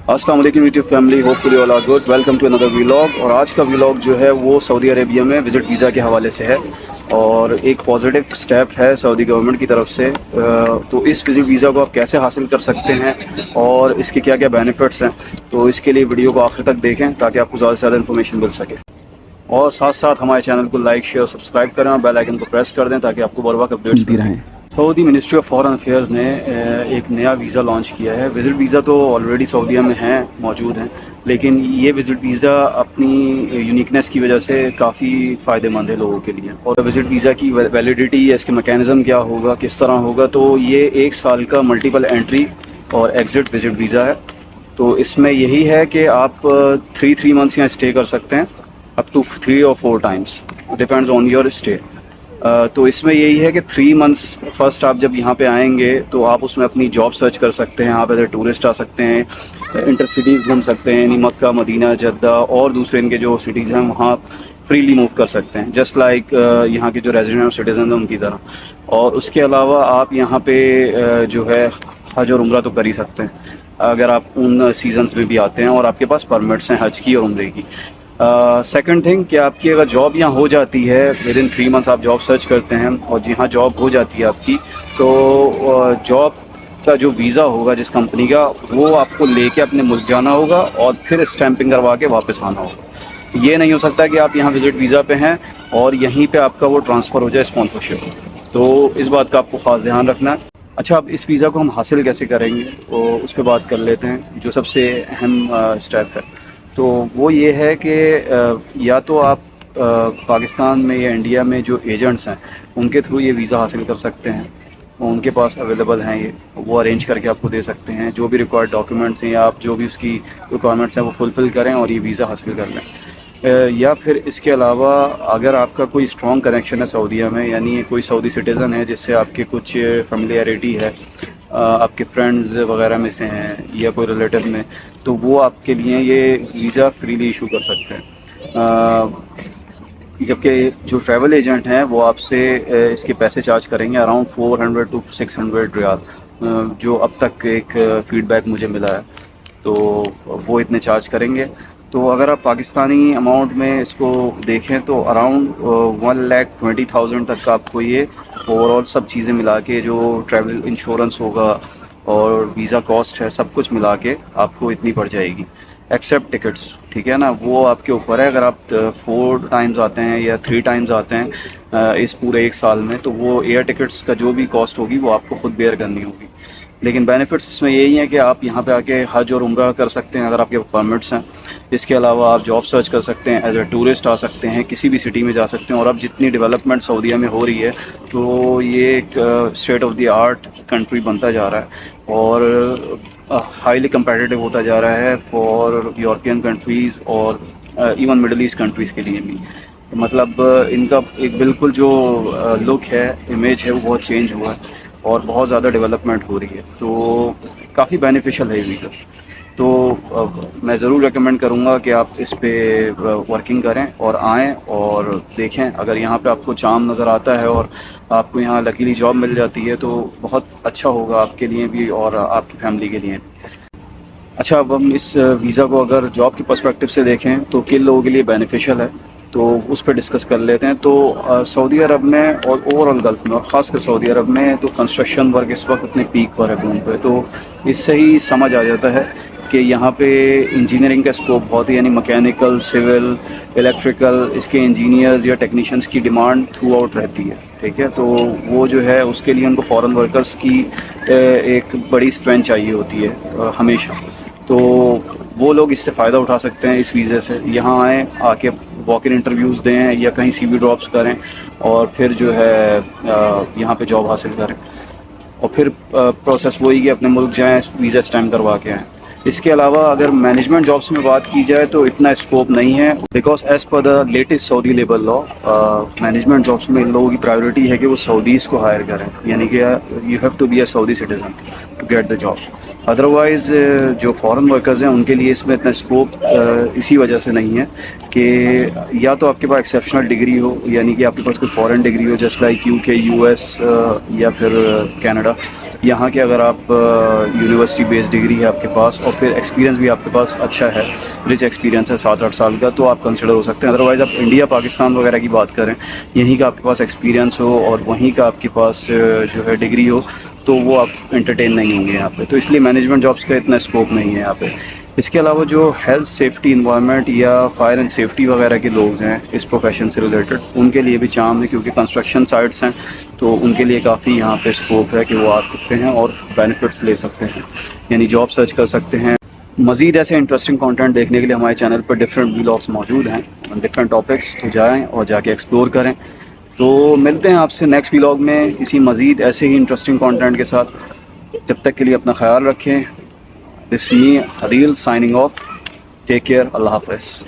السلام علیکم YouTube family, hopefully all are good. Welcome to another vlog. اور آج کا ولاگ جو ہے وہ سعودی عربیہ میں وزٹ ویزا کے حوالے سے ہے، اور ایک پازیٹیو اسٹیپ ہے سعودی گورنمنٹ کی طرف سے. تو اس وزٹ ویزا کو آپ کیسے حاصل کر سکتے ہیں اور اس کے کیا کیا بینیفٹس ہیں، تو اس کے لیے ویڈیو کو آخر تک دیکھیں تاکہ آپ کو زیادہ سے زیادہ انفارمیشن مل سکے. اور ساتھ ساتھ ہمارے چینل کو لائک شیئر سبسکرائب کریں اور بیل آئکن کو پریس کر دیں تاکہ آپ کو بر وقت اپڈیٹس ملتی رہیں. سعودی منسٹری آف فارن افیئرز نے ایک نیا ویزا لانچ کیا ہے. وزٹ ویزا تو آلریڈی سعودیہ میں ہیں، موجود ہیں، لیکن یہ وزٹ ویزا اپنی یونیکنیس کی وجہ سے کافی فائدہ مند ہے لوگوں کے لیے. اور وزٹ ویزا کی ویلیڈیٹی یا اس کے میکینزم کیا ہوگا، کس طرح ہوگا، تو یہ 1 سال کا ملٹیپل انٹری اور ایگزٹ وزٹ ویزا ہے. تو اس میں یہی ہے کہ آپ 3 منتھس یہاں اسٹے کر سکتے ہیں، اپ ٹو 3 اور 4 Times, depends on your stay. تو اس میں یہی ہے کہ 3 منتھس فرسٹ آپ جب یہاں پہ آئیں گے تو آپ اس میں اپنی جاب سرچ کر سکتے ہیں. آپ ایز اے ٹورسٹ آ سکتے ہیں، انٹر سٹیز گھوم سکتے ہیں، یعنی مکہ، مدینہ، جدہ اور دوسرے ان کے جو سٹیز ہیں وہاں فریلی موو کر سکتے ہیں، جسٹ لائک یہاں کے جو ریزیڈنٹ اور سٹیزن ہیں ان کی طرح. اور اس کے علاوہ آپ یہاں پہ جو ہے حج اور عمرہ تو کر ہی سکتے ہیں اگر آپ ان سیزنز میں بھی آتے ہیں اور آپ کے پاس پرمٹس ہیں حج کی اور عمرے کی. سیکنڈ تھنگ کہ آپ کی اگر جاب یہاں ہو جاتی ہے، ود ان 3 منتھس آپ جاب سرچ کرتے ہیں اور جہاں جاب ہو جاتی ہے آپ کی، تو جاب کا جو ویزا ہوگا جس کمپنی کا، وہ آپ کو لے کے اپنے ملک جانا ہوگا اور پھر اسٹیمپنگ کروا کے واپس آنا ہوگا. یہ نہیں ہو سکتا کہ آپ یہاں وزٹ ویزا پہ ہیں اور یہیں پہ آپ کا وہ ٹرانسفر ہو جائے اسپانسرشپ. تو اس بات کا آپ کو خاص دھیان رکھنا ہے. اچھا، اب اس ویزا کو ہم حاصل کیسے کریں گے تو اس پہ بات کر لیتے ہیں. جو سب سے اہم اسٹیپ ہے تو وہ یہ ہے کہ یا تو آپ پاکستان میں یا انڈیا میں جو ایجنٹس ہیں ان کے تھرو یہ ویزا حاصل کر سکتے ہیں. ان کے پاس اویلیبل ہیں، یہ وہ ارینج کر کے آپ کو دے سکتے ہیں. جو بھی ریکوائرڈ ڈاکیومنٹس ہیں یا آپ جو بھی اس کی ریکوائرمنٹس ہیں وہ فلفل کریں اور یہ ویزا حاصل کر لیں. یا پھر اس کے علاوہ اگر آپ کا کوئی اسٹرانگ کنیکشن ہے سعودیہ میں، یعنی کوئی سعودی سٹیزن ہے جس سے آپ کے کچھ فیملیئرٹی ہے، آپ کے فرینڈز وغیرہ میں سے ہیں یا کوئی ریلیٹیو میں، تو وہ آپ کے لیے یہ ویزا فریلی ایشو کر سکتے ہیں. جبکہ جو ٹریول ایجنٹ ہیں وہ آپ سے اس کے پیسے چارج کریں گے اراؤنڈ 400 to 600 ریال، جو اب تک ایک فیڈ بیک مجھے ملا ہے، تو وہ اتنے چارج کریں گے. تو اگر آپ پاکستانی اماؤنٹ میں اس کو دیکھیں تو اراؤنڈ 1,20,000 تک کا آپ کو یہ اوور آل سب چیزیں ملا کے، جو ٹریول انشورنس ہوگا اور ویزا کاسٹ ہے، سب کچھ ملا کے آپ کو اتنی پڑ جائے گی ایکسیپٹ ٹکٹس. ٹھیک ہے نا، وہ آپ کے اوپر ہے. اگر آپ 4 ٹائمز آتے ہیں یا 3 ٹائمز آتے ہیں اس پورے 1 سال میں، تو وہ ایئر ٹکٹس کا جو بھی کاسٹ ہوگی وہ آپ کو خود بیئر کرنی ہوگی. لیکن بینیفٹس اس میں یہی ہیں کہ آپ یہاں پہ آ کے حج اور عمرہ کر سکتے ہیں اگر آپ کے پرمٹس ہیں. اس کے علاوہ آپ جاب سرچ کر سکتے ہیں، ایز اے ٹورسٹ آ سکتے ہیں، کسی بھی سٹی میں جا سکتے ہیں. اور اب جتنی ڈیولپمنٹ سعودیہ میں ہو رہی ہے تو یہ ایک state of the art country بنتا جا رہا ہے اور ہائیلی کمپیٹیٹیو ہوتا جا رہا ہے فار یورپین کنٹریز اور ایون مڈل ایسٹ کنٹریز کے لیے بھی. مطلب ان کا ایک بالکل جو لک ہے، امیج ہے، وہ بہت چینج ہوا ہے اور بہت زیادہ ڈیولپمنٹ ہو رہی ہے. تو کافی بینیفیشیل ہے یہ ویزا. تو میں ضرور ریکمینڈ کروں گا کہ آپ اس پہ ورکنگ کریں اور آئیں اور دیکھیں. اگر یہاں پہ آپ کو چام نظر آتا ہے اور آپ کو یہاں لکیلی جاب مل جاتی ہے تو بہت اچھا ہوگا آپ کے لیے بھی اور آپ کی فیملی کے لیے بھی. اچھا، اب ہم اس ویزا کو اگر جاب کے پرسپیکٹیو سے دیکھیں تو کن لوگوں کے لیے بینیفیشیل ہے تو اس پہ ڈسکس کر لیتے ہیں. تو سعودی عرب میں اور اوور آل گلف میں اور خاص کر سعودی عرب میں تو کنسٹرکشن ورک اس وقت اتنے پیک پر ہے بوم پہ، تو اس سے ہی سمجھ آ جاتا ہے کہ یہاں پہ انجینئرنگ کا اسکوپ بہت ہے، یعنی مکینیکل، سول، الیکٹریکل، اس کے انجینئرز یا ٹیکنیشینس کی ڈیمانڈ تھرو آؤٹ رہتی ہے. ٹھیک ہے، تو وہ جو ہے اس کے لیے ان کو فارن ورکرز کی ایک بڑی اسٹرینتھ چاہیے ہوتی ہے ہمیشہ. تو وہ لوگ اس سے فائدہ اٹھا سکتے ہیں اس ویزے سے. یہاں آئیں، آ کے واک ان انٹرویوز دیں یا کہیں سی وی ڈراپس کریں اور پھر جو ہے یہاں پہ جاب حاصل کریں اور پھر پروسیس وہی کہ اپنے ملک جائیں، ویزا اسٹیمپ کروا کے آئیں. اس کے علاوہ اگر مینجمنٹ جابس میں بات کی جائے تو اتنا اسکوپ نہیں ہے، because as per the latest Saudi labour law management jobs میں ان لوگوں کی پرائیورٹی ہے کہ وہ سعودیز کو ہائر کریں، یعنی کہ you have to be a Saudi citizen to get the job. Otherwise جو فارن ورکرز ہیں ان کے لیے اس میں اتنا اسکوپ اسی وجہ سے نہیں ہے کہ یا تو آپ کے پاس ایکسیپشنل ڈگری ہو، یعنی کہ آپ کے پاس کوئی فارن ڈگری ہو جیسے لائک UK US یا پھر کینیڈا، یہاں کے اگر آپ یونیورسٹی بیسڈ ڈگری ہے آپ کے پاس اور پھر ایکسپیرینس بھی آپ کے پاس اچھا ہے، رچ ایکسپیرینس ہے 7-8 سال کا، تو آپ کنسیڈر ہو سکتے ہیں. ادروائز آپ انڈیا پاکستان وغیرہ کی بات کریں، یہیں کا آپ کے پاس ایکسپیرینس ہو اور وہیں کا آپ کے پاس جو ہے ڈگری ہو، تو وہ آپ انٹرٹین نہیں ہوں گے یہاں پہ. تو اس لیے مینجمنٹ جابس کا اتنا اسکوپ نہیں ہے یہاں پہ. اس کے علاوہ جو ہیلتھ سیفٹی انوائرمنٹ یا فائر اینڈ سیفٹی وغیرہ کے لوگ ہیں اس پروفیشن سے ریلیٹڈ، ان کے لیے بھی چام ہے، کیونکہ کنسٹرکشن سائٹس ہیں تو ان کے لیے کافی یہاں پہ اسکوپ ہے کہ وہ آ سکتے ہیں اور بینیفٹس لے سکتے ہیں، یعنی جاب سرچ کر سکتے ہیں. مزید ایسے انٹرسٹنگ کانٹینٹ دیکھنے کے لیے ہمارے چینل پر ڈفرینٹ ولاگس موجود ہیں، ڈفرینٹ ٹاپکس، تو جائیں اور جا کے ایکسپلور کریں. تو ملتے ہیں آپ سے نیکسٹ ولاگ میں اسی مزید ایسے ہی انٹرسٹنگ کانٹینٹ کے ساتھ. جب تک کے لیے اپنا خیال رکھیں. This me Adeel signing off. Take care. اللہ حافظ.